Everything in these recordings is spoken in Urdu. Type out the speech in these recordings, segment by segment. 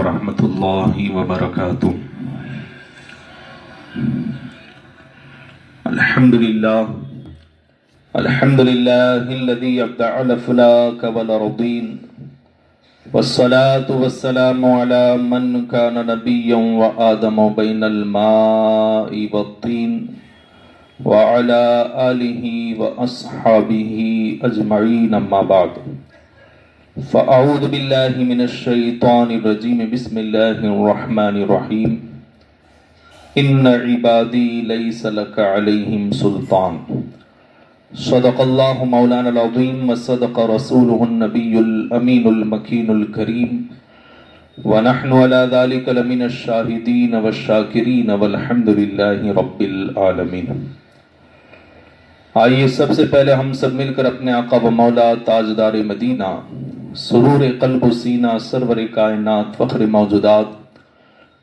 ورحمة الله وبركاته. الحمد لله الذي أبدع الأفلاك والأرضين، والصلاة والسلام على من كان نبيا وآدم بين الماء والطين، وعلى آله وأصحابه أجمعين. أما بعد، فأعوذ بالله من الشيطان الرجيم. بسم الله الرحمن الرحيم. إن عبادي ليس لك عليهم سلطان. صدق الله مولانا العظيم، وصدق رسوله النبي الأمين المكين الكريم، ونحن على ذلك لمن الشاهدين والشاكرين، والحمد لله رب العالمين. آئیے سب سے پہلے ہم سب مل کر اپنے آقا و مولا تاجدار مدینہ، سرور قلب و سینہ، سرور کائنات، فخر موجودات،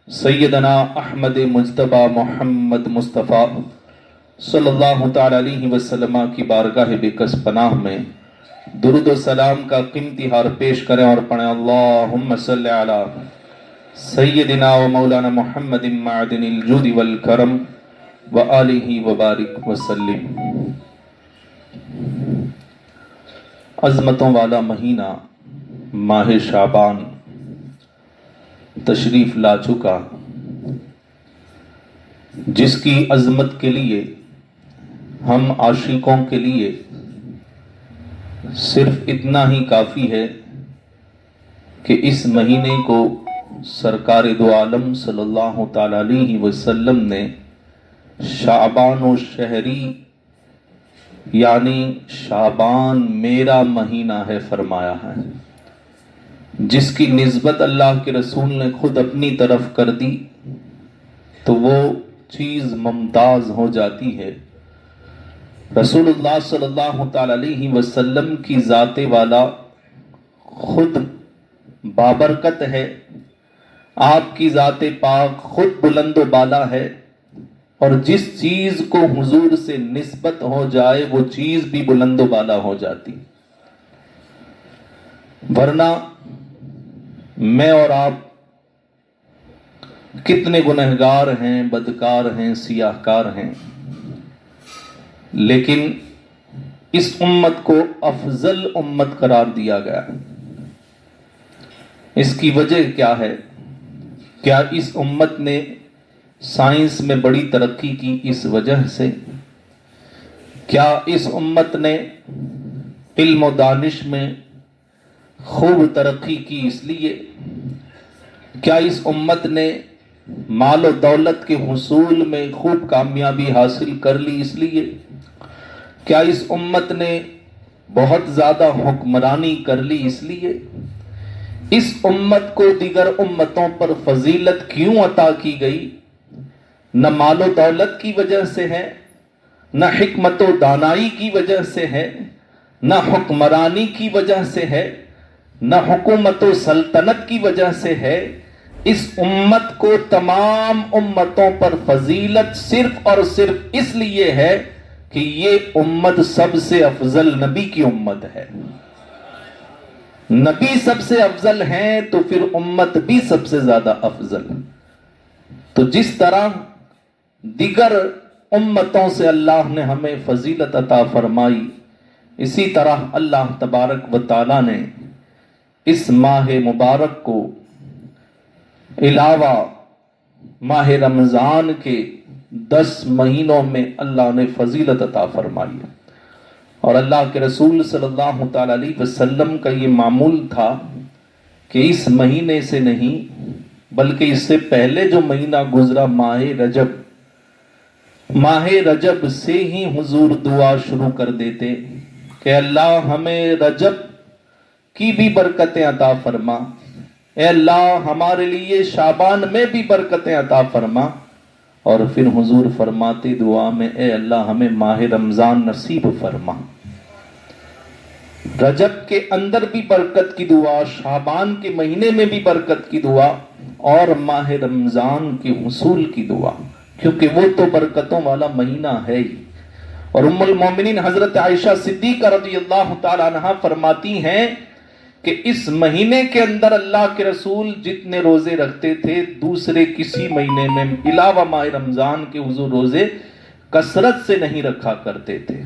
سیدنا احمد مجتبی محمد مصطفیٰ صلی اللہ تعالی علیہ وسلم کی بارگاہ بکس پناہ میں درود و سلام کا قیمتی ہار پیش کریں اور پڑھیں اللہم صلی علی سیدنا و مولانا محمد معدن الجود والکرم وآلہ وبارک وسلم. عظمتوں والا مہینہ ماہ شعبان تشریف لا چکا، جس کی عظمت کے لیے ہم عاشقوں کے لیے صرف اتنا ہی کافی ہے کہ اس مہینے کو سرکار دو عالم صلی اللہ تعالی علیہ وسلم نے شعبان و شہری، یعنی شعبان میرا مہینہ ہے فرمایا ہے، جس کی نسبت اللہ کے رسول نے خود اپنی طرف کر دی تو وہ چیز ممتاز ہو جاتی ہے. رسول اللہ صلی اللہ تعالی علیہ وسلم کی ذات والا خود بابرکت ہے، آپ کی ذات پاک خود بلند و بالا ہے، اور جس چیز کو حضور سے نسبت ہو جائے وہ چیز بھی بلند و بالا ہو جاتی. ورنہ میں اور آپ کتنے گنہگار ہیں، بدکار ہیں، سیاہ کار ہیں، لیکن اس امت کو افضل امت قرار دیا گیا. اس کی وجہ کیا ہے؟ کیا اس امت نے سائنس میں بڑی ترقی کی اس وجہ سے؟ کیا اس امت نے علم و دانش میں خوب ترقی کی اس لیے؟ کیا اس امت نے مال و دولت کے حصول میں خوب کامیابی حاصل کر لی اس لیے؟ کیا اس امت نے بہت زیادہ حکمرانی کر لی اس لیے؟ اس امت کو دیگر امتوں پر فضیلت کیوں عطا کی گئی؟ نہ مال و دولت کی وجہ سے ہے، نہ حکمت و دانائی کی وجہ سے ہے، نہ حکمرانی کی وجہ سے ہے، نہ حکومت و سلطنت کی وجہ سے ہے. اس امت کو تمام امتوں پر فضیلت صرف اور صرف اس لیے ہے کہ یہ امت سب سے افضل نبی کی امت ہے. نبی سب سے افضل ہیں تو پھر امت بھی سب سے زیادہ افضل. تو جس طرح دیگر امتوں سے اللہ نے ہمیں فضیلت عطا فرمائی، اسی طرح اللہ تبارک و تعالی نے اس ماہ مبارک کو علاوہ ماہ رمضان کے 10 مہینوں میں اللہ نے فضیلت عطا فرمائی. اور اللہ کے رسول صلی اللہ تعالی علیہ وسلم کا یہ معمول تھا کہ اس مہینے سے نہیں بلکہ اس سے پہلے جو مہینہ گزرا ماہ رجب سے ہی حضور دعا شروع کر دیتے کہ اللہ ہمیں رجب کی بھی برکتیں عطا فرما، اے اللہ ہمارے لیے شعبان میں بھی برکتیں عطا فرما. اور پھر حضور فرماتے دعا میں اے اللہ ہمیں ماہ رمضان نصیب فرما. رجب کے اندر بھی برکت کی دعا، شعبان کے مہینے میں بھی برکت کی دعا، اور ماہ رمضان کے حصول کی دعا، کیونکہ وہ تو برکتوں والا مہینہ ہے ہی. اور ام المومنین حضرت عائشہ صدیقہ رضی اللہ تعالی عنہا فرماتی ہیں کہ اس مہینے کے اندر اللہ کے رسول جتنے روزے رکھتے تھے دوسرے کسی مہینے میں علاوہ ماہ رمضان کے حضور روزے کثرت سے نہیں رکھا کرتے تھے.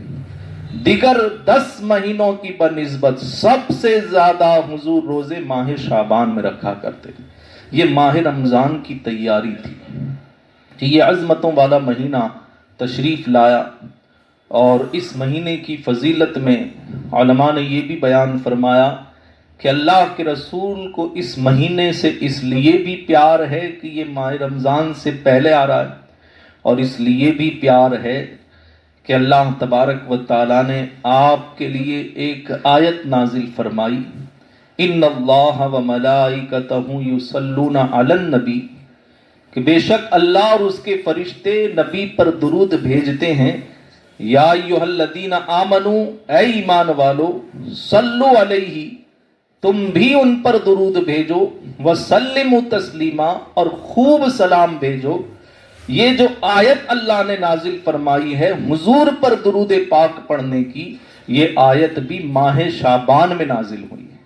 دیگر 10 مہینوں کی بنسبت سب سے زیادہ حضور روزے ماہ شعبان میں رکھا کرتے تھے. یہ ماہ رمضان کی تیاری تھی کہ یہ عظمتوں والا مہینہ تشریف لایا، اور اس مہینے کی فضیلت میں علماء نے یہ بھی بیان فرمایا کہ اللہ کے رسول کو اس مہینے سے اس لیے بھی پیار ہے کہ یہ ماہ رمضان سے پہلے آ رہا ہے، اور اس لیے بھی پیار ہے کہ اللہ تبارک و تعالیٰ نے آپ کے لیے ایک آیت نازل فرمائی، ان اللہ و ملائکتہ یصلون علی النبی، کہ بے شک اللہ اور اس کے فرشتے نبی پر درود بھیجتے ہیں. یا ایھا الذین آمنوا، اے ایمان والو، صلو علیہ، تم بھی ان پر درود بھیجو، وسلموا تسلیما، اور خوب سلام بھیجو. یہ جو آیت اللہ نے نازل فرمائی ہے حضور پر درود پاک پڑھنے کی، یہ آیت بھی ماہ شعبان میں نازل ہوئی ہے.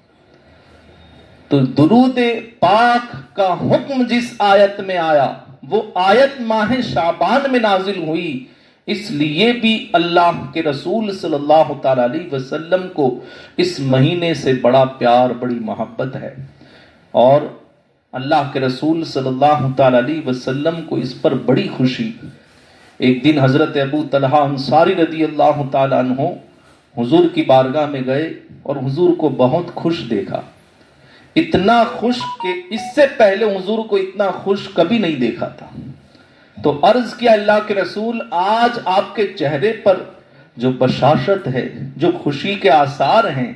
تو درود پاک کا حکم جس آیت میں آیا وہ آیت ماہ شعبان میں نازل ہوئی، اس لیے بھی اللہ کے رسول صلی اللہ تعالیٰ علیہ وسلم کو اس مہینے سے بڑا پیار، بڑی محبت ہے. اور اللہ کے رسول صلی اللہ تعالیٰ علیہ وسلم کو اس پر بڑی خوشی. ایک دن حضرت ابو طلحہ انصاری رضی اللہ تعالیٰ عنہ حضور کی بارگاہ میں گئے اور حضور کو بہت خوش دیکھا، اتنا خوش کہ اس سے پہلے حضور کو اتنا خوش کبھی نہیں دیکھا تھا. تو عرض کیا اللہ کے رسول، آج آپ کے چہرے پر جو بشاشت ہے، جو خوشی کے آثار ہیں،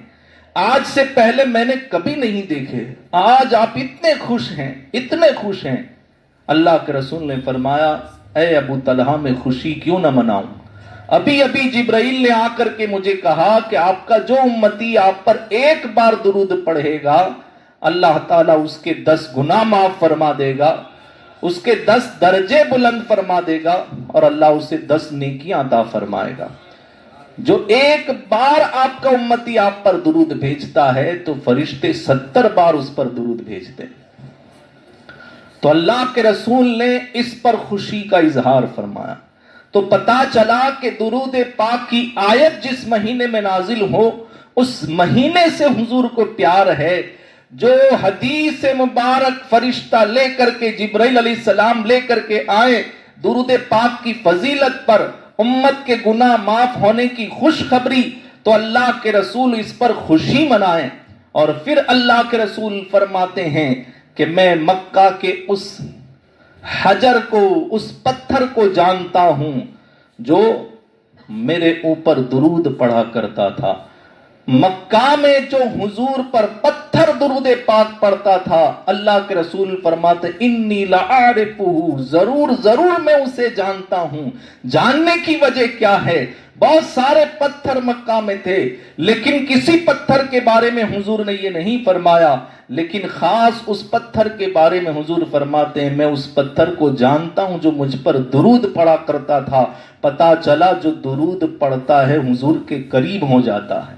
آج سے پہلے میں نے کبھی نہیں دیکھے. آج آپ اتنے خوش ہیں، اتنے خوش ہیں. اللہ کے رسول نے فرمایا، اے ابو طلحہ میں خوشی کیوں نہ مناؤں؟ ابھی ابھی جبرائیل نے آ کر کے مجھے کہا کہ آپ کا جو امتی آپ پر ایک بار درود پڑھے گا اللہ تعالیٰ اس کے 10 گناہ معاف فرما دے گا، اس کے 10 درجے بلند فرما دے گا، اور اللہ اسے 10 نیکیاں عطا فرمائے گا. جو ایک بار آپ کا امتی آپ پر درود بھیجتا ہے تو فرشتے 70 بار اس پر درود بھیجتے ہیں. تو اللہ کے رسول نے اس پر خوشی کا اظہار فرمایا. تو پتا چلا کہ درود پاک کی آیت جس مہینے میں نازل ہو اس مہینے سے حضور کو پیار ہے. جو حدیث مبارک فرشتہ لے کر کے جبرائیل علیہ السلام لے کر کے آئے درود پاک کی فضیلت پر، امت کے گناہ معاف ہونے کی خوشخبری، تو اللہ کے رسول اس پر خوشی منائیں. اور پھر اللہ کے رسول فرماتے ہیں کہ میں مکہ کے اس حجر کو، اس پتھر کو جانتا ہوں جو میرے اوپر درود پڑھا کرتا تھا. مکہ میں جو حضور پر پتھر درود پاک پڑھتا تھا، اللہ کے رسول فرماتے انی لعارفہ، ضرور ضرور میں اسے جانتا ہوں. جاننے کی وجہ کیا ہے؟ بہت سارے پتھر مکہ میں تھے لیکن کسی پتھر کے بارے میں حضور نے یہ نہیں فرمایا، لیکن خاص اس پتھر کے بارے میں حضور فرماتے ہیں میں اس پتھر کو جانتا ہوں جو مجھ پر درود پڑھا کرتا تھا. پتا چلا جو درود پڑھتا ہے حضور کے قریب ہو جاتا ہے،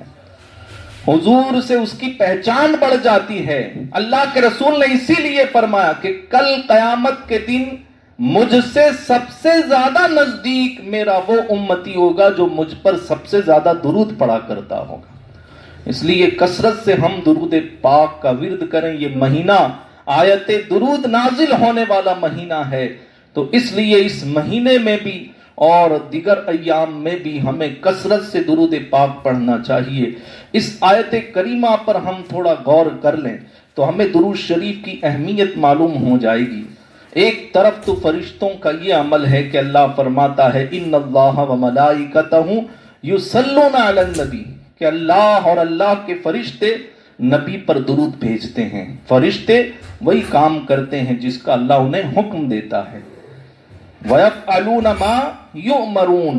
حضور سے اس کی پہچان بڑھ جاتی ہے. اللہ کے رسول نے اسی لیے فرمایا کہ کل قیامت کے دن مجھ سے سب سے زیادہ نزدیک میرا وہ امتی ہوگا جو مجھ پر سب سے زیادہ درود پڑھا کرتا ہوگا. اس لیے کثرت سے ہم درود پاک کا ورد کریں. یہ مہینہ آیت درود نازل ہونے والا مہینہ ہے، تو اس لیے اس مہینے میں بھی اور دیگر ایام میں بھی ہمیں کثرت سے درود پاک پڑھنا چاہیے. اس آیت کریمہ پر ہم تھوڑا غور کر لیں تو ہمیں درود شریف کی اہمیت معلوم ہو جائے گی. ایک طرف تو فرشتوں کا یہ عمل ہے کہ اللہ فرماتا ہے ان اللہ و ملائکتہ یصلون علی النبی، کہ اللہ اور اللہ کے فرشتے نبی پر درود بھیجتے ہیں. فرشتے وہی کام کرتے ہیں جس کا اللہ انہیں حکم دیتا ہے. وَيَفْعَلُونَ مَا يُؤْمَرُونَ،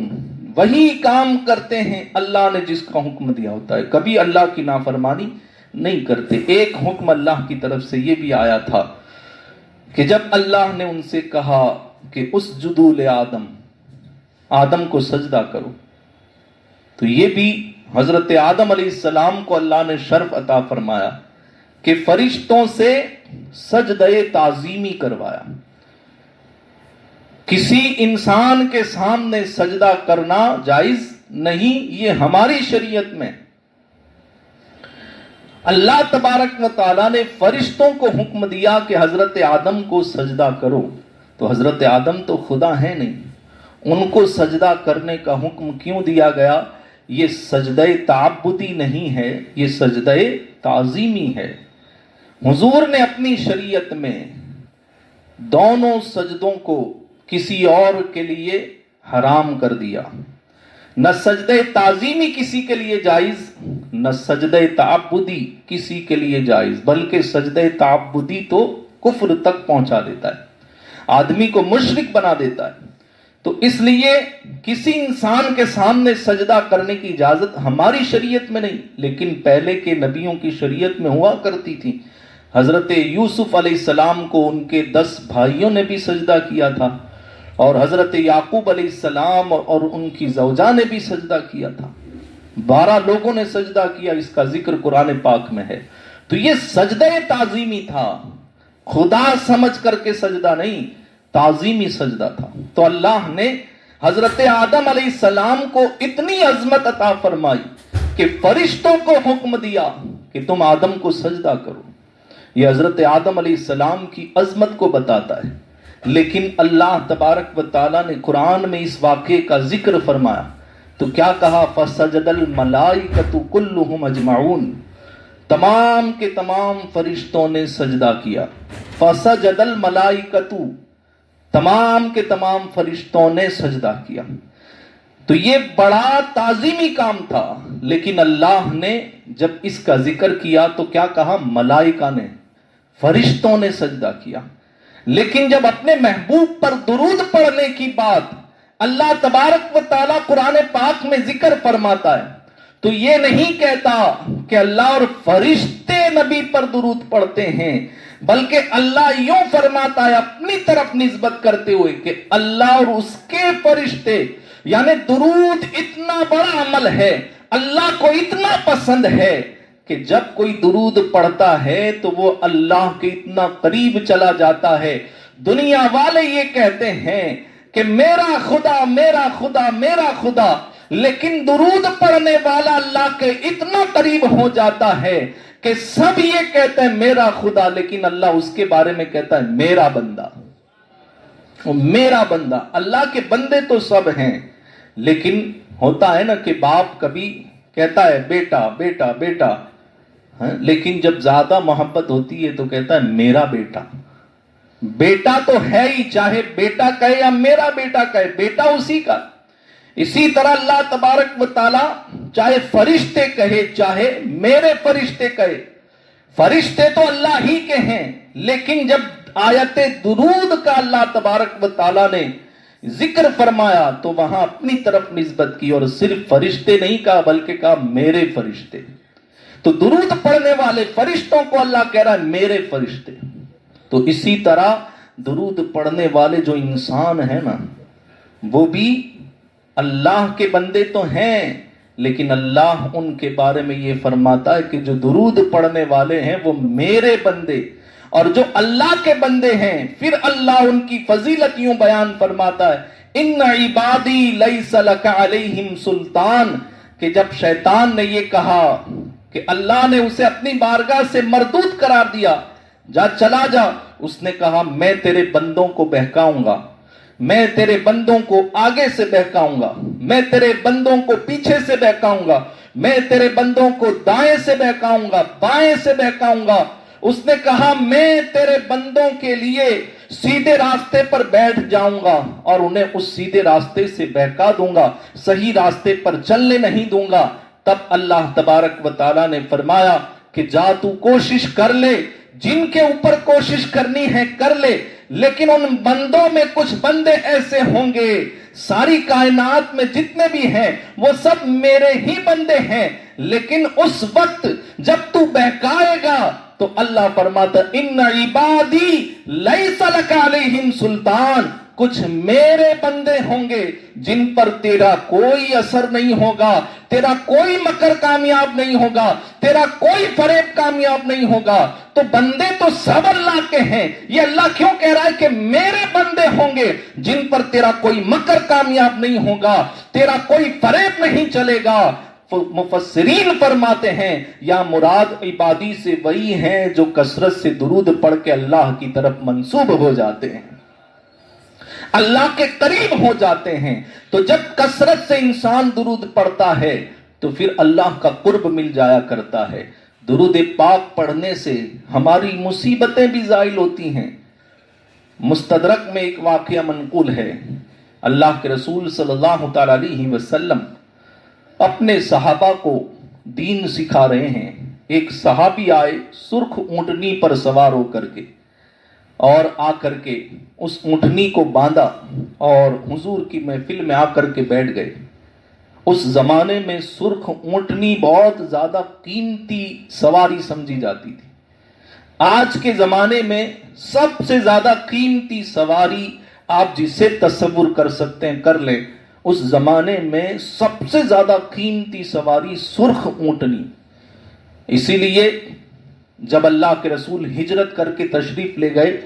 وہی کام کرتے ہیں اللہ نے جس کا حکم دیا ہوتا ہے. کبھی اللہ کی نافرمانی نہیں کرتے. ایک حکم اللہ کی طرف سے یہ بھی آیا تھا کہ جب اللہ نے ان سے کہا کہ اسجدوا لآدم، آدم کو سجدہ کرو، تو یہ بھی حضرت آدم علیہ السلام کو اللہ نے شرف عطا فرمایا کہ فرشتوں سے سجدہ تعظیمی کروایا. کسی انسان کے سامنے سجدہ کرنا جائز نہیں، یہ ہماری شریعت میں. اللہ تبارک و تعالیٰ نے فرشتوں کو حکم دیا کہ حضرت آدم کو سجدہ کرو، تو حضرت آدم تو خدا ہے نہیں، ان کو سجدہ کرنے کا حکم کیوں دیا گیا؟ یہ سجدہ تعبدی نہیں ہے، یہ سجدہ تعظیمی ہے. حضور نے اپنی شریعت میں دونوں سجدوں کو کسی اور کے لیے حرام کر دیا. نہ سجدہ تعظیمی کسی کے لیے جائز، نہ سجدہ تعبدی کسی کے لیے جائز، بلکہ سجدہ تعبدی تو کفر تک پہنچا دیتا ہے، آدمی کو مشرک بنا دیتا ہے. تو اس لیے کسی انسان کے سامنے سجدہ کرنے کی اجازت ہماری شریعت میں نہیں، لیکن پہلے کے نبیوں کی شریعت میں ہوا کرتی تھی. حضرت یوسف علیہ السلام کو ان کے 10 بھائیوں نے بھی سجدہ کیا تھا، اور حضرت یعقوب علیہ السلام اور ان کی زوجہ نے بھی سجدہ کیا تھا. 12 لوگوں نے سجدہ کیا، اس کا ذکر قرآن پاک میں ہے. تو یہ سجدہ تعظیمی تھا، خدا سمجھ کر کے سجدہ نہیں، تعظیمی سجدہ تھا. تو اللہ نے حضرت آدم علیہ السلام کو اتنی عظمت عطا فرمائی کہ فرشتوں کو حکم دیا کہ تم آدم کو سجدہ کرو. یہ حضرت آدم علیہ السلام کی عظمت کو بتاتا ہے. لیکن اللہ تبارک و تعالیٰ نے قرآن میں اس واقعے کا ذکر فرمایا تو کیا کہا؟ فَسَجَدَ الْمَلَائِكَةُ كُلُّهُمْ أَجْمَعُونَ، تمام کے تمام فرشتوں نے سجدہ کیا. فَسَجَدَ الْمَلَائِكَةُ، تمام کے تمام فرشتوں نے سجدہ کیا. تو یہ بڑا تعظیمی کام تھا، لیکن اللہ نے جب اس کا ذکر کیا تو کیا کہا؟ ملائکہ نے، فرشتوں نے سجدہ کیا. لیکن جب اپنے محبوب پر درود پڑھنے کی بات اللہ تبارک و تعالیٰ قرآن پاک میں ذکر فرماتا ہے تو یہ نہیں کہتا کہ اللہ اور فرشتے نبی پر درود پڑھتے ہیں، بلکہ اللہ یوں فرماتا ہے اپنی طرف نسبت کرتے ہوئے کہ اللہ اور اس کے فرشتے، یعنی درود اتنا بڑا عمل ہے، اللہ کو اتنا پسند ہے کہ جب کوئی درود پڑھتا ہے تو وہ اللہ کے اتنا قریب چلا جاتا ہے. دنیا والے یہ کہتے ہیں کہ میرا خدا میرا خدا میرا خدا، لیکن درود پڑھنے والا اللہ کے اتنا قریب ہو جاتا ہے کہ سب یہ کہتے ہیں میرا خدا، لیکن اللہ اس کے بارے میں کہتا ہے میرا بندہ، میرا بندہ. اللہ کے بندے تو سب ہیں، لیکن ہوتا ہے نا کہ باپ کبھی کہتا ہے بیٹا بیٹا بیٹا، لیکن جب زیادہ محبت ہوتی ہے تو کہتا ہے میرا بیٹا. بیٹا تو ہے ہی، چاہے بیٹا کہے یا میرا بیٹا کہے، بیٹا اسی کا. اسی طرح اللہ تبارک و تعالی چاہے فرشتے کہے چاہے میرے فرشتے کہے، فرشتے تو اللہ ہی کے ہیں، لیکن جب آیت درود کا اللہ تبارک و تعالی نے ذکر فرمایا تو وہاں اپنی طرف نسبت کی، اور صرف فرشتے نہیں کہا بلکہ کہا میرے فرشتے. تو درود پڑھنے والے فرشتوں کو اللہ کہہ رہا ہے میرے فرشتے. تو اسی طرح درود پڑھنے والے جو انسان ہیں نا، وہ بھی اللہ کے بندے تو ہیں، لیکن اللہ ان کے بارے میں یہ فرماتا ہے کہ جو درود پڑھنے والے ہیں وہ میرے بندے، اور جو اللہ کے بندے ہیں پھر اللہ ان کی فضیلت یوں بیان فرماتا ہے ان عبادی لیس لک علیہم سلطان، کہ جب شیطان نے یہ کہا کہ اللہ نے اسے اپنی بارگاہ سے مردود قرار دیا، جا چلا جا، اس نے کہا میں تیرے بندوں کو بہکاؤں گا، میں تیرے بندوں کو آگے سے بہکاؤں گا، میں تیرے بندوں کو پیچھے سے بہکاؤں گا، میں تیرے بندوں کو دائیں سے بہکاؤں گا، بائیں سے بہکاؤں گا. اس نے کہا میں تیرے بندوں کے لیے سیدھے راستے پر بیٹھ جاؤں گا اور انہیں اس سیدھے راستے سے بہکا دوں گا، صحیح راستے پر چلنے نہیں دوں گا. تب اللہ تبارک و تعالیٰ نے فرمایا کہ جا تو کوشش کر لے، جن کے اوپر کوشش کرنی ہے کر لے، لیکن ان بندوں میں کچھ بندے ایسے ہوں گے، ساری کائنات میں جتنے بھی ہیں وہ سب میرے ہی بندے ہیں، لیکن اس وقت جب تو بہکائے گا تو اللہ فرماتا ان عبادی لیس لک علیہم سلطان، کچھ میرے بندے ہوں گے جن پر تیرا کوئی اثر نہیں ہوگا، تیرا کوئی مکر کامیاب نہیں ہوگا، تیرا کوئی فریب کامیاب نہیں ہوگا۔ تو بندے تو سب اللہ کے ہیں، یہ اللہ کیوں کہہ رہا ہے کہ میرے بندے ہوں گے جن پر تیرا کوئی مکر کامیاب نہیں ہوگا، تیرا کوئی فریب نہیں چلے گا۔ مفسرین فرماتے ہیں یا مراد عبادی سے وہی ہیں جو کثرت سے درود پڑھ کے اللہ کی طرف منسوب ہو جاتے ہیں، اللہ کے قریب ہو جاتے ہیں۔ تو جب کثرت سے انسان درود پڑھتا ہے تو پھر اللہ کا قرب مل جایا کرتا ہے۔ درود پاک پڑھنے سے ہماری مصیبتیں بھی زائل ہوتی ہیں۔ مستدرک میں ایک واقعہ منقول ہے، اللہ کے رسول صلی اللہ تعالی علیہ وسلم اپنے صحابہ کو دین سکھا رہے ہیں۔ ایک صحابی آئے سرخ اونٹنی پر سوار ہو کر کے، اور آ کر کے اس اونٹنی کو باندھا اور حضور کی محفل میں آ کر کے بیٹھ گئے۔ اس زمانے میں سرخ اونٹنی بہت زیادہ قیمتی سواری سمجھی جاتی تھی۔ آج کے زمانے میں سب سے زیادہ قیمتی سواری آپ جسے تصور کر سکتے ہیں کر لیں، اس زمانے میں سب سے زیادہ قیمتی سواری سرخ اونٹنی۔ اسی لیے جب اللہ کے رسول ہجرت کر کے تشریف لے گئے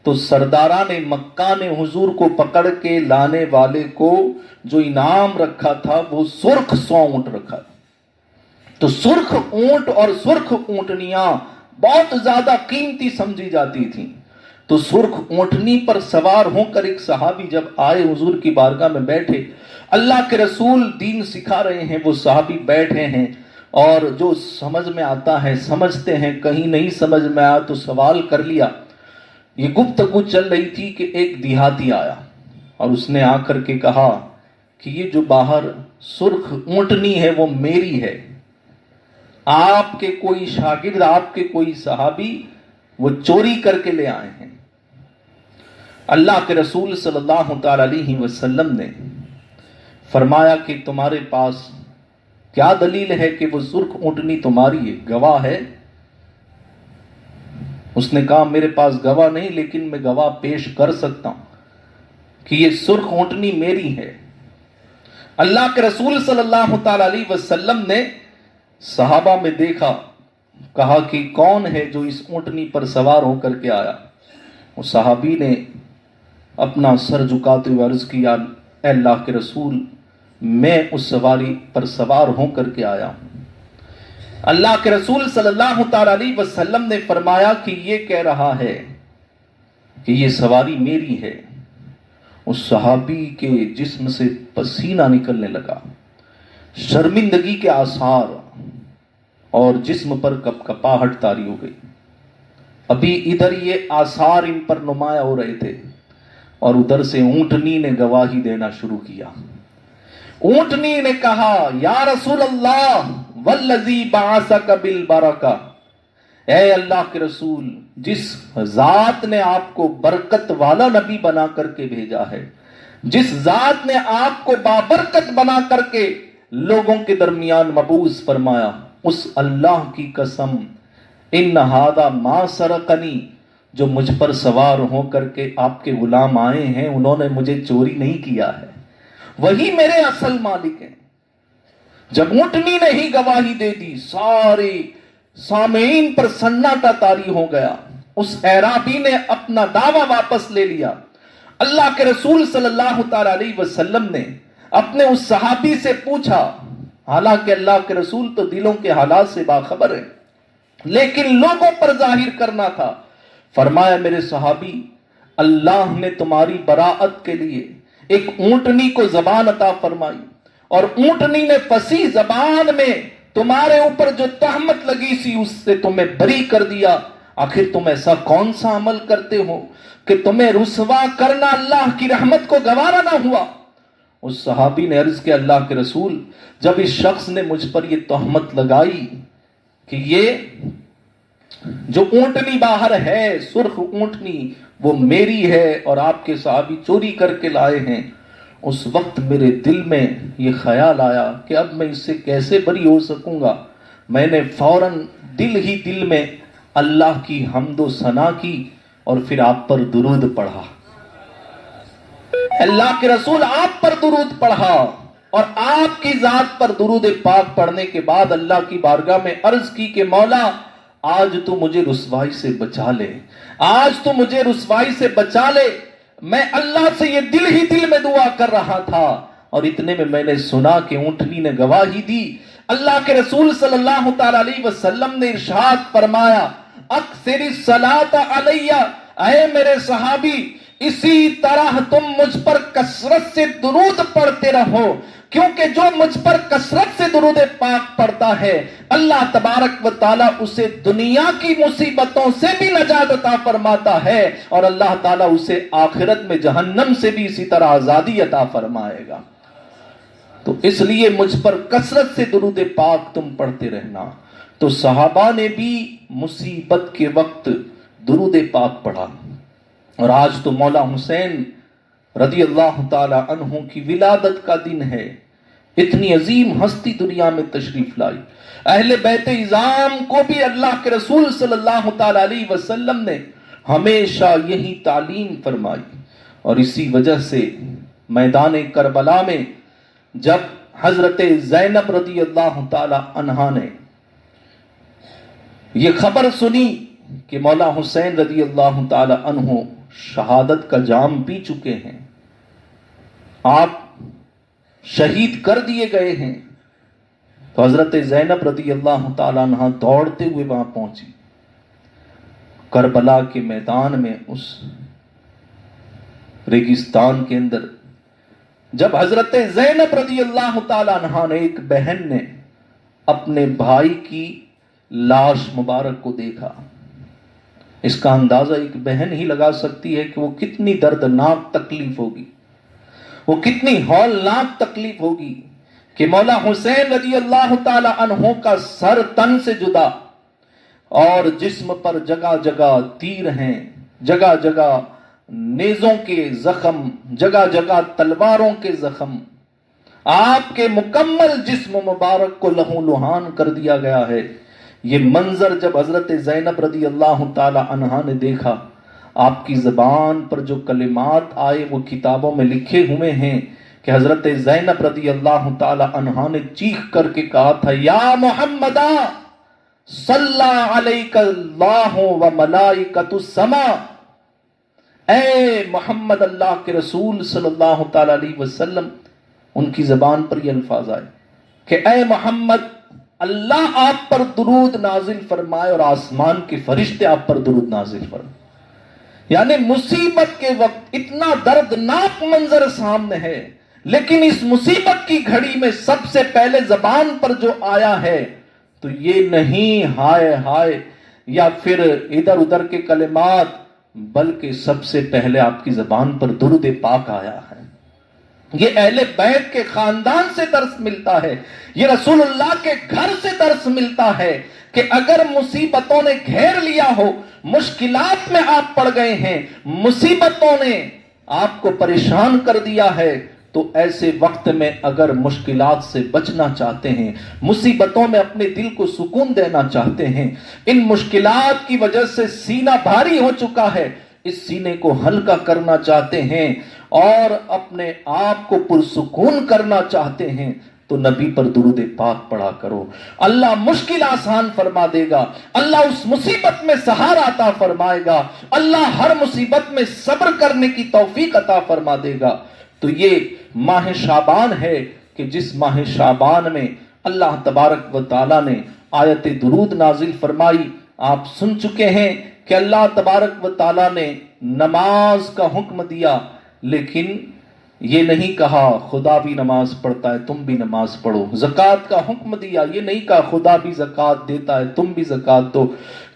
تو سرداران مکہ نے حضور کو پکڑ کے لانے والے کو جو انعام رکھا تھا وہ سرخ 100 اونٹ رکھا۔ تو سرخ اونٹ اور سرخ اونٹنیاں بہت زیادہ قیمتی سمجھی جاتی تھیں۔ تو سرخ اونٹنی پر سوار ہو کر ایک صحابی جب آئے حضور کی بارگاہ میں بیٹھے، اللہ کے رسول دین سکھا رہے ہیں، وہ صحابی بیٹھے ہیں اور جو سمجھ میں آتا ہے سمجھتے ہیں، کہیں نہیں سمجھ میں آیا تو سوال کر لیا۔ یہ گفتگو چل رہی تھی کہ ایک دیہاتی آیا اور اس نے آ کر کے کہا کہ یہ جو باہر سرخ اونٹنی ہے وہ میری ہے، آپ کے کوئی شاگرد، آپ کے کوئی صحابی وہ چوری کر کے لے آئے ہیں۔ اللہ کے رسول صلی اللہ تعالی علیہ وسلم نے فرمایا کہ تمہارے پاس کیا دلیل ہے کہ وہ سرخ اونٹنی تمہاری ہے، گواہ ہے؟ اس نے کہا میرے پاس گواہ نہیں، لیکن میں گواہ پیش کر سکتا ہوں کہ یہ سرخ اونٹنی میری ہے۔ اللہ کے رسول صلی اللہ تعالی علیہ وسلم نے صحابہ میں دیکھا، کہا کہ کون ہے جو اس اونٹنی پر سوار ہو کر کے آیا؟ اس صحابی نے اپنا سر جھکاتے ہوئے عرض کیا، اے اللہ کے رسول میں اس سواری پر سوار ہو کر کے آیا ہوں۔ اللہ کے رسول صلی اللہ تعالی علیہ وسلم نے فرمایا کہ یہ کہہ رہا ہے کہ یہ سواری میری ہے۔ اس صحابی کے جسم سے پسینہ نکلنے لگا، شرمندگی کے آثار اور جسم پر کپکپاہٹ طاری ہو گئی۔ ابھی ادھر یہ آثار ان پر نمایاں ہو رہے تھے اور ادھر سے اونٹنی نے گواہی دینا شروع کیا۔ اونٹنی نے کہا، یا رسول اللہ والذی بعثک بالبرکہ، اے اللہ کے رسول، جس ذات نے آپ کو برکت والا نبی بنا کر کے بھیجا ہے، جس ذات نے آپ کو بابرکت بنا کر کے لوگوں کے درمیان مبعوث فرمایا، اس اللہ کی قسم ان ھذا ما سرقنی، جو مجھ پر سوار ہو کر کے آپ کے غلام آئے ہیں انہوں نے مجھے چوری نہیں کیا ہے، وہی میرے اصل مالک ہیں۔ جب اونٹنی نے ہی گواہی دے دی، سارے سامعین پر سناٹا طاری ہو گیا۔ اس اعرابی نے اپنا دعویٰ واپس لے لیا۔ اللہ کے رسول صلی اللہ تعالی علیہ وسلم نے اپنے اس صحابی سے پوچھا، حالانکہ اللہ کے رسول تو دلوں کے حالات سے باخبر ہیں، لیکن لوگوں پر ظاہر کرنا تھا۔ فرمایا، میرے صحابی، اللہ نے تمہاری براءت کے لیے ایک اونٹنی کو زبان عطا فرمائی، اور اونٹنی نے فصیح زبان میں تمہارے اوپر جو تہمت لگی سی اس سے تمہیں بری کر دیا۔ آخر تم ایسا کون سا عمل کرتے ہو کہ تمہیں رسوا کرنا اللہ کی رحمت کو گوارا نہ ہوا؟ اس صحابی نے عرض کیا، اللہ کے رسول، جب اس شخص نے مجھ پر یہ تہمت لگائی کہ یہ جو اونٹنی باہر ہے سرخ اونٹنی وہ میری ہے اور آپ کے صحابی چوری کر کے لائے ہیں، اس وقت میرے دل میں یہ خیال آیا کہ اب میں اس سے کیسے بری ہو سکوں گا۔ میں نے فوراً دل ہی دل میں اللہ کی حمد و ثنا کی اور پھر آپ پر درود پڑھا. اللہ کے رسول آپ پر درود پڑھا اور آپ کی ذات پر درود پاک پڑھنے کے بعد اللہ کی بارگاہ میں عرض کی کہ مولا آج تو مجھے رسوائی سے بچا لے, آج تو مجھے رسوائی سے بچا لے. میں اللہ سے یہ دل ہی دل میں دعا کر رہا تھا اور اتنے میں نے سنا کہ اونٹنی نے گواہی دی. اللہ کے رسول صلی اللہ تعالی علیہ وسلم نے ارشاد فرمایا اکثر الصلاۃ علیہ, اے میرے صحابی اسی طرح تم مجھ پر کثرت سے درود پڑھتے رہو, کیونکہ جو مجھ پر کثرت سے درود پاک پڑھتا ہے اللہ تبارک و تعالیٰ اسے دنیا کی مصیبتوں سے بھی نجات عطا فرماتا ہے اور اللہ تعالیٰ اسے آخرت میں جہنم سے بھی اسی طرح آزادی عطا فرمائے گا. تو اس لیے مجھ پر کثرت سے درود پاک تم پڑھتے رہنا. تو صحابہ نے بھی مصیبت کے وقت درود پاک پڑھا. اور آج تو مولا حسین رضی اللہ تعالی عنہ کی ولادت کا دن ہے. اتنی عظیم ہستی دنیا میں تشریف لائی. اہل بیت اعظام کو بھی اللہ کے رسول صلی اللہ تعالی علیہ وسلم نے ہمیشہ یہی تعلیم فرمائی. اور اسی وجہ سے میدان کربلا میں جب حضرت زینب رضی اللہ تعالی عنہا نے یہ خبر سنی کہ مولا حسین رضی اللہ تعالی عنہ شہادت کا جام پی چکے ہیں, آپ شہید کر دیے گئے ہیں, تو حضرت زینب رضی اللہ تعالی عنہ دوڑتے ہوئے وہاں پہنچی. کربلا کے میدان میں اس ریگستان کے اندر جب حضرت زینب رضی اللہ تعالی عنہ نے, ایک بہن نے اپنے بھائی کی لاش مبارک کو دیکھا, اس کا اندازہ ایک بہن ہی لگا سکتی ہے کہ وہ کتنی دردناک تکلیف ہوگی, وہ کتنی ہولناک تکلیف ہوگی کہ مولا حسین رضی اللہ تعالی عنہ کا سر تن سے جدا اور جسم پر جگہ جگہ تیر ہیں, جگہ جگہ نیزوں کے زخم, جگہ جگہ تلواروں کے زخم, آپ کے مکمل جسم مبارک کو لہو لہان کر دیا گیا ہے. یہ منظر جب حضرت زینب رضی اللہ تعالی عنہا نے دیکھا, آپ کی زبان پر جو کلمات آئے وہ کتابوں میں لکھے ہوئے ہیں کہ حضرت زینب رضی اللہ تعالی عنہا نے چیخ کر کے کہا تھا یا محمد صلی علیک اللہ و ملائکۃ السماء, اے محمد اللہ کے رسول صلی اللہ تعالی علیہ وسلم. ان کی زبان پر یہ الفاظ آئے کہ اے محمد اللہ آپ پر درود نازل فرمائے اور آسمان کے فرشتے آپ پر درود نازل فرمائے. یعنی مصیبت کے وقت اتنا دردناک منظر سامنے ہے, لیکن اس مصیبت کی گھڑی میں سب سے پہلے زبان پر جو آیا ہے تو یہ نہیں ہائے ہائے یا پھر ادھر ادھر کے کلمات, بلکہ سب سے پہلے آپ کی زبان پر درود پاک آیا ہے. یہ اہل بیت کے خاندان سے درس ملتا ہے, یہ رسول اللہ کے گھر سے درس ملتا ہے کہ اگر مصیبتوں نے گھیر لیا ہو, مشکلات میں آپ پڑ گئے ہیں, مصیبتوں نے آپ کو پریشان کر دیا ہے, تو ایسے وقت میں اگر مشکلات سے بچنا چاہتے ہیں, مصیبتوں میں اپنے دل کو سکون دینا چاہتے ہیں, ان مشکلات کی وجہ سے سینہ بھاری ہو چکا ہے, اس سینے کو ہلکا کرنا چاہتے ہیں اور اپنے آپ کو پرسکون کرنا چاہتے ہیں, تو نبی پر درود پاک پڑھا کرو. اللہ مشکل آسان فرما دے گا, اللہ اس مصیبت میں سہارا عطا فرمائے گا, اللہ ہر مصیبت میں صبر کرنے کی توفیق عطا فرما دے گا. تو یہ ماہ شعبان ہے کہ جس ماہ شعبان میں اللہ تبارک و تعالیٰ نے آیت درود نازل فرمائی. آپ سن چکے ہیں کہ اللہ تبارک و تعالیٰ نے نماز کا حکم دیا, لیکن یہ نہیں کہا خدا بھی نماز پڑھتا ہے تم بھی نماز پڑھو. زکوٰۃ کا حکم دیا, یہ نہیں کہا خدا بھی زکوٰۃ دیتا ہے تم بھی زکوٰۃ دو.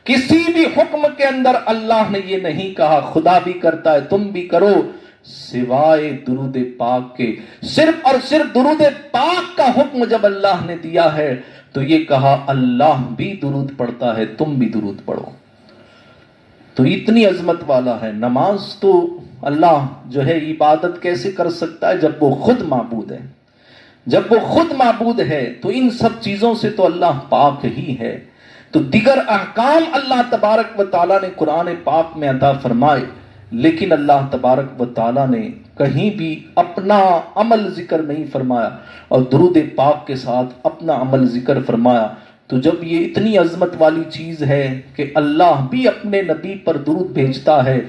کسی بھی حکم کے اندر اللہ نے یہ نہیں کہا خدا بھی کرتا ہے تم بھی کرو, سوائے درود پاک کے. صرف اور صرف درود پاک کا حکم جب اللہ نے دیا ہے تو یہ کہا اللہ بھی درود پڑھتا ہے تم بھی درود پڑھو. تو اتنی عظمت والا ہے. نماز تو اللہ جو ہے عبادت کیسے کر سکتا ہے جب وہ خود معبود ہے. جب وہ خود معبود ہے تو ان سب چیزوں سے تو اللہ پاک ہی ہے. تو دیگر احکام اللہ تبارک و تعالیٰ نے قرآن پاک میں عطا فرمائے، لیکن اللہ تبارک و تعالیٰ نے کہیں بھی اپنا عمل ذکر نہیں فرمایا اور درود پاک کے ساتھ اپنا عمل ذکر فرمایا۔ تو جب یہ اتنی عظمت والی چیز ہے کہ اللہ بھی اپنے نبی پر درود بھیجتا ہے،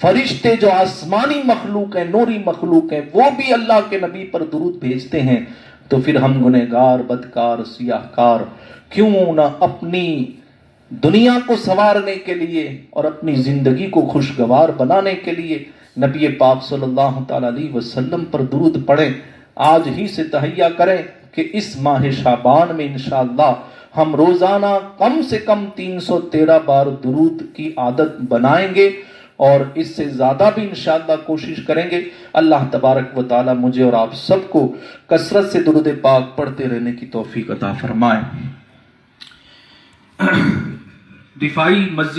فرشتے جو آسمانی مخلوق ہیں، نوری مخلوق ہیں، وہ بھی اللہ کے نبی پر درود بھیجتے ہیں، تو پھر ہم گنہگار، بدکار، سیاہکار کیوں نہ اپنی دنیا کو سنوارنے کے لیے اور اپنی زندگی کو خوشگوار بنانے کے لیے نبی پاک صلی اللہ تعالی علیہ وسلم پر درود پڑھیں۔ آج ہی سے تہیہ کریں کہ اس ماہ شعبان میں انشاءاللہ ہم روزانہ کم سے کم 313 بار درود کی عادت بنائیں گے، اور اس سے زیادہ بھی انشاءاللہ کوشش کریں گے۔ اللہ تبارک و تعالی مجھے اور آپ سب کو کثرت سے درود پاک پڑھتے رہنے کی توفیق عطا فرمائے۔ دفاعی مسجد